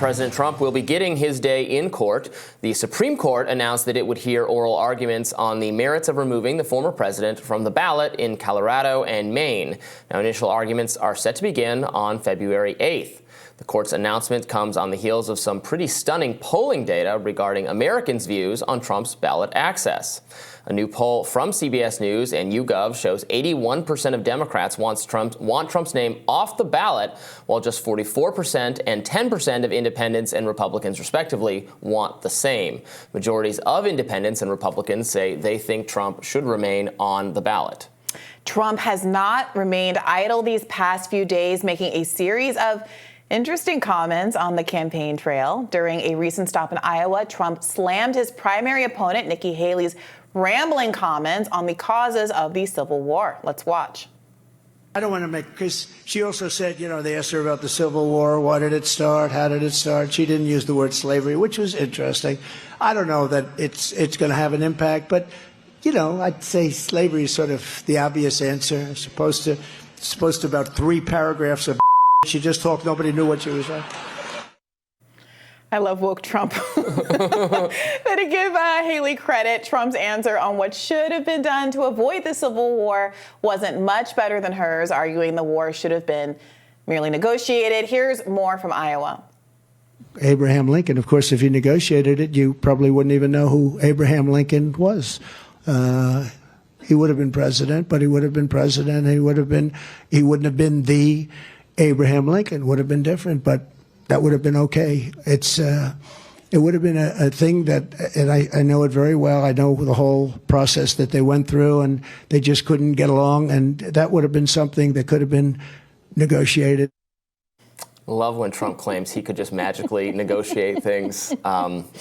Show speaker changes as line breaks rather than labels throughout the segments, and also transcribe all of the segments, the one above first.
President Trump will be getting his day in court. The Supreme Court announced that it would hear oral arguments on the merits of removing the former president from the ballot in Colorado and Maine. Now, initial arguments are set to begin on February 8th. The court's announcement comes on the heels of some pretty stunning polling data regarding Americans' views on Trump's ballot access. A new poll from CBS News and YouGov shows 81% of Democrats want Trump's name off the ballot, while just 44% and 10% of independents and Republicans, respectively, want the same. Majorities of independents and Republicans say they think Trump should remain on the ballot.
Trump has not remained idle these past few days, making a series of interesting comments on the campaign trail. During a recent stop in Iowa, Trump slammed his primary opponent, Nikki Haley's rambling comments on the causes of the Civil War. Let's watch.
I don't want to make, because she also said, they asked her about the Civil War. Why did it start? How did it start? She didn't use the word slavery, which was interesting. I don't know that it's going to have an impact, but, I'd say slavery is sort of the obvious answer. It's supposed to about 3 paragraphs of she just talked. Nobody knew what she was saying.
I love woke Trump. But to give Haley credit, Trump's answer on what should have been done to avoid the Civil War wasn't much better than hers, arguing the war should have been merely negotiated. Here's more from Iowa.
Abraham Lincoln, of course, if you negotiated it, you probably wouldn't even know who Abraham Lincoln was. He would have been president, but he would have been president. He wouldn't have been the Abraham Lincoln. Would have been different, but that would have been okay. It would have been a thing that, and I know it very well. I know the whole process that they went through, and they just couldn't get along, and that would have been something that could have been negotiated.
Love when Trump claims he could just magically negotiate things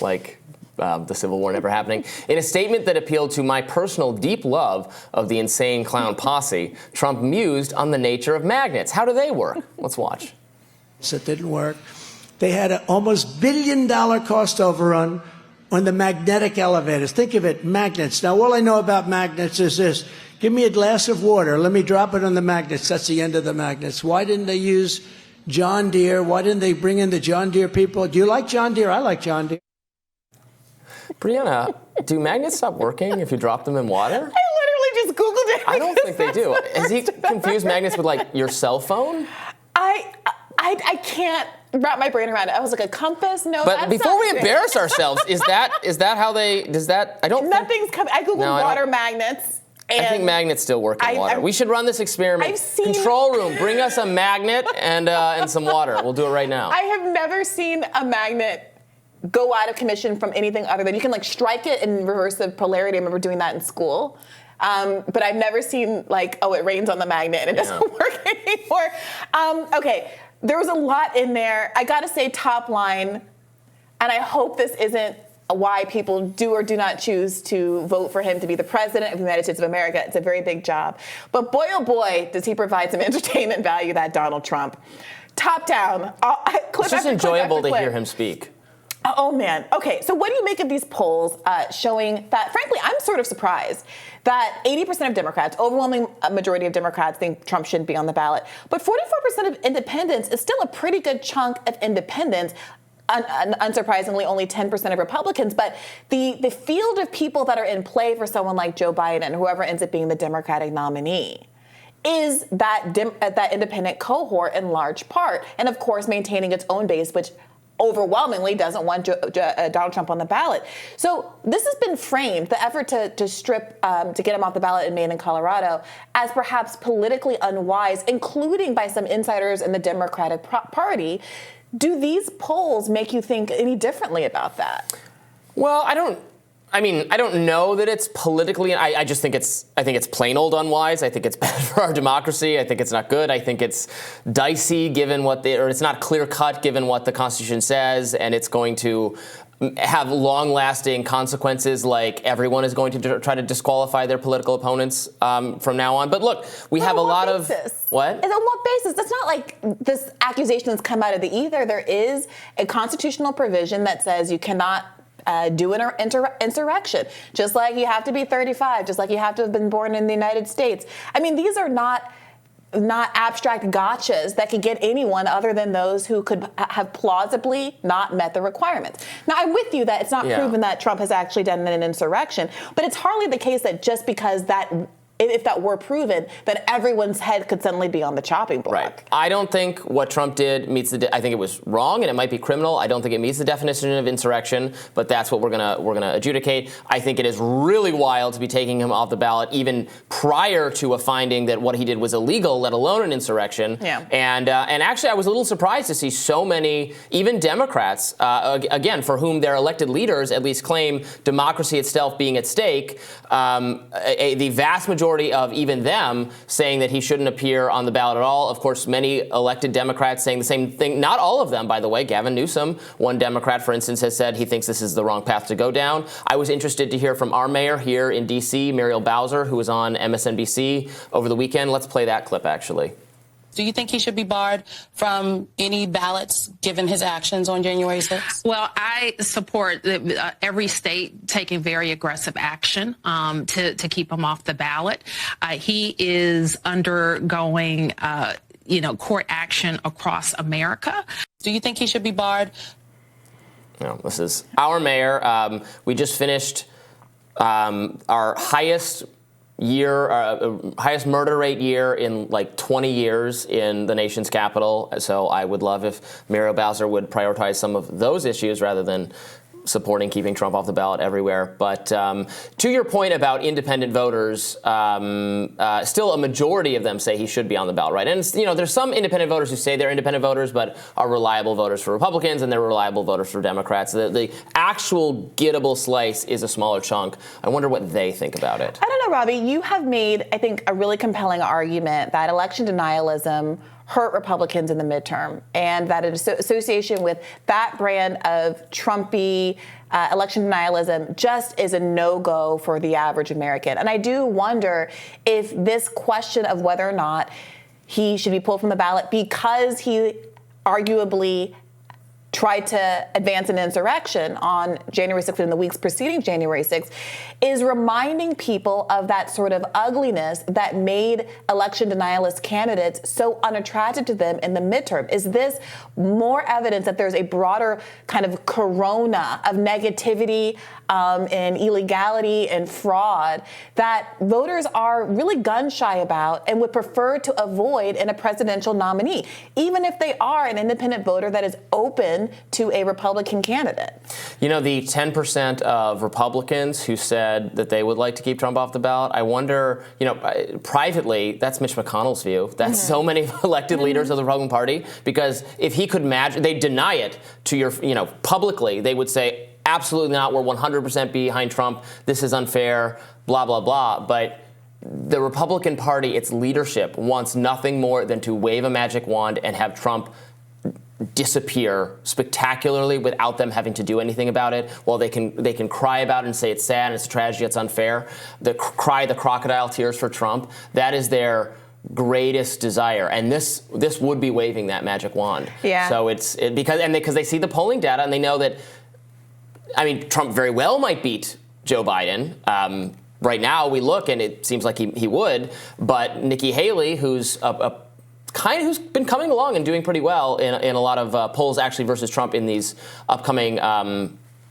like the Civil War never happening. In a statement that appealed to my personal deep love of the insane clown posse, Trump mused on the nature of magnets. How do they work? Let's watch.
It didn't work. They had an almost $1 billion cost overrun on the magnetic elevators. Think of it, magnets. Now, all I know about magnets is this. Give me a glass of water. Let me drop it on the magnets. That's the end of the magnets. Why didn't they use John Deere? Why didn't they bring in the John Deere people? Do you like John Deere? I like John Deere.
Briahna, do magnets stop working if you drop them in water?
I literally just Googled it.
I don't think they do. Has he confused magnets with, your cell phone?
I can't wrap my brain around it. I was like, a compass? No,
but before we embarrass ourselves, is that how they, does that, I don't
Nothing's coming. I Googled water magnets.
I think magnets still work in water. We should run this experiment. Control room, bring us a magnet and some water. We'll do it right now.
I have never seen a magnet go out of commission from anything other than you can strike it in reverse the polarity. I remember doing that in school. But I've never seen it rains on the magnet and it doesn't work anymore. Okay, there was a lot in there. I gotta say top line, and I hope this isn't why people do or do not choose to vote for him to be the president of the United States of America. It's a very big job. But boy, oh boy, does he provide some entertainment value, that Donald Trump. Top down.
It's just enjoyable to hear him speak.
Oh, man. Okay, so what do you make of these polls showing that, frankly, I'm sort of surprised that 80% of Democrats, overwhelming majority of Democrats, think Trump shouldn't be on the ballot. But 44% of independents is still a pretty good chunk of independents. Unsurprisingly, only 10% of Republicans. But the field of people that are in play for someone like Joe Biden, whoever ends up being the Democratic nominee, is that independent cohort in large part. And, of course, maintaining its own base, which overwhelmingly doesn't want Donald Trump on the ballot. So this has been framed, the effort to strip, to get him off the ballot in Maine and Colorado, as perhaps politically unwise, including by some insiders in the Democratic Party. Do these polls make you think any differently about that?
Well, I don't know that it's politically. I think it's plain old unwise. I think it's bad for our democracy. I think it's not good. I think it's dicey given it's not clear cut given what the Constitution says, and it's going to have long-lasting consequences, like everyone is going to try to disqualify their political opponents from now on. But look, we have a lot of... What?
On what basis? That's not like this accusation that's come out of the ether. There is a constitutional provision that says you cannot do an insurrection, just like you have to be 35, just like you have to have been born in the United States. I mean, these are not not abstract gotchas that could get anyone other than those who could have plausibly not met the requirements. Now, I'm with you that it's not proven that Trump has actually done an insurrection, but it's hardly the case that just because that, if that were proven, that everyone's head could suddenly be on the chopping block.
Right. I don't think what Trump did meets I think it was wrong and it might be criminal. I don't think it meets the definition of insurrection, but that's what we're gonna adjudicate. I think it is really wild to be taking him off the ballot even prior to a finding that what he did was illegal, let alone an insurrection.
Yeah.
And actually, I was a little surprised to see so many, even Democrats, again, for whom their elected leaders at least claim democracy itself being at stake. The vast majority of even them saying that he shouldn't appear on the ballot at all. Of course, many elected Democrats saying the same thing. Not all of them, by the way. Gavin Newsom, one Democrat, for instance, has said he thinks this is the wrong path to go down. I was interested to hear from our mayor here in D.C., Muriel Bowser, who was on MSNBC over the weekend. Let's play that clip, actually.
Do you think he should be barred from any ballots given his actions on January 6th?
Well, I support every state taking very aggressive action to keep him off the ballot. He is undergoing, court action across America.
Do you think he should be barred?
No, this is our mayor. We just finished our highest murder rate year in like 20 years in the nation's capital. So I would love if Muriel Bowser would prioritize some of those issues rather than supporting keeping Trump off the ballot everywhere. But to your point about independent voters, still a majority of them say he should be on the ballot, right? And, there's some independent voters who say they're independent voters but are reliable voters for Republicans and they're reliable voters for Democrats. The actual gettable slice is a smaller chunk. I wonder what they think about it.
I don't know, Robby. You have made, I think, a really compelling argument that election denialism hurt Republicans in the midterm, and that an association with that brand of Trumpy election denialism just is a no-go for the average American. And I do wonder if this question of whether or not he should be pulled from the ballot because he arguably tried to advance an insurrection on January 6th and the weeks preceding January 6th is reminding people of that sort of ugliness that made election denialist candidates so unattractive to them in the midterm. Is this more evidence that there's a broader kind of corona of negativity and illegality and fraud that voters are really gun-shy about and would prefer to avoid in a presidential nominee, even if they are an independent voter that is open to a Republican candidate?
The 10% of Republicans who said that they would like to keep Trump off the ballot, I wonder, privately, that's Mitch McConnell's view. That's so many elected leaders of the Republican Party, because if he could they'd deny it to your, publicly, they would say, absolutely not. We're 100% behind Trump. This is unfair, blah, blah, blah. But the Republican Party, its leadership, wants nothing more than to wave a magic wand and have Trump disappear spectacularly without them having to do anything about it. While they can cry about it and say it's sad and it's a tragedy, it's unfair. Cry the crocodile tears for Trump. That is their greatest desire, and this would be waving that magic wand.
Yeah.
So because they see the polling data and they know that, Trump very well might beat Joe Biden. Right now, we look and it seems like he would, but Nikki Haley, who's who's been coming along and doing pretty well in a lot of polls actually versus Trump in these upcoming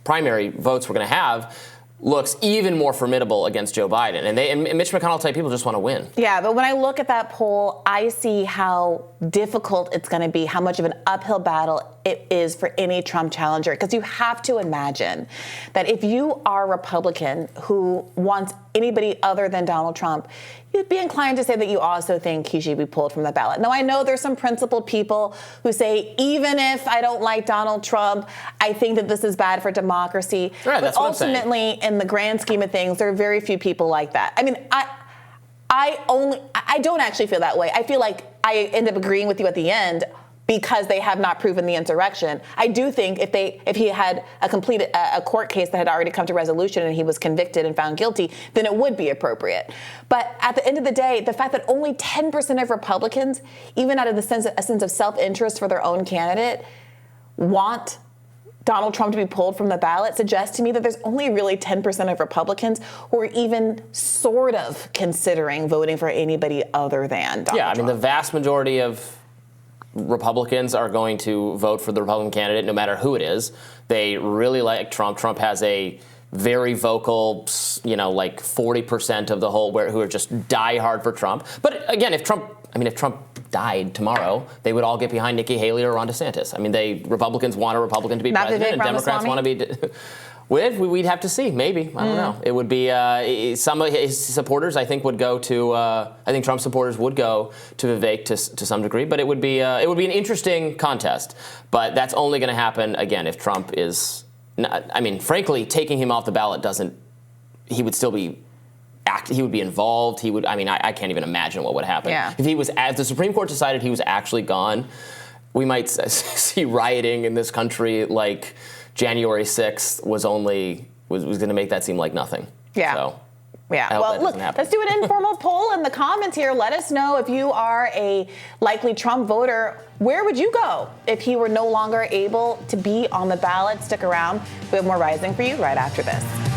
primary votes we're going to have, looks even more formidable against Joe Biden. And Mitch McConnell type people just want to win.
Yeah, but when I look at that poll, I see how difficult it's going to be, how much of an uphill battle it is for any Trump challenger. Because you have to imagine that if you are a Republican who wants anybody other than Donald Trump, you'd be inclined to say that you also think he should be pulled from the ballot. Now, I know there's some principled people who say, even if I don't like Donald Trump, I think that this is bad for democracy.
Right,
but ultimately, in the grand scheme of things, there are very few people like that. I don't actually feel that way. I feel like I end up agreeing with you at the end because they have not proven the insurrection. I do think if he had completed a court case that had already come to resolution and he was convicted and found guilty, then it would be appropriate. But at the end of the day, the fact that only 10% of Republicans, even out of a sense of self-interest for their own candidate, want Donald Trump to be pulled from the ballot suggests to me that there's only really 10% of Republicans who are even sort of considering voting for anybody other than Donald Trump.
Yeah, I mean, the vast majority of Republicans are going to vote for the Republican candidate no matter who it is. They really like Trump. Trump has a very vocal, like 40% of the whole who are just diehard for Trump. But again, if Trump died tomorrow, they would all get behind Nikki Haley or Ron DeSantis. I mean, Republicans want a Republican to be president, and Democrats want to be. We'd have to see. Maybe, I don't know. It would be some of his supporters. I think would go to. I think Trump supporters would go to Vivek to some degree. But it would be an interesting contest. But that's only going to happen again if Trump is. I mean, frankly, taking him off the ballot doesn't. He would still be. He would be involved. He would. I mean, I can't even imagine what would happen if he was. As the Supreme Court decided he was actually gone, we might see rioting in this country like January 6th was going to make that seem like nothing.
Yeah.
So,
yeah. Well, look, let's do an informal poll in the comments here. Let us know if you are a likely Trump voter. Where would you go if he were no longer able to be on the ballot? Stick around. We have more Rising for you right after this.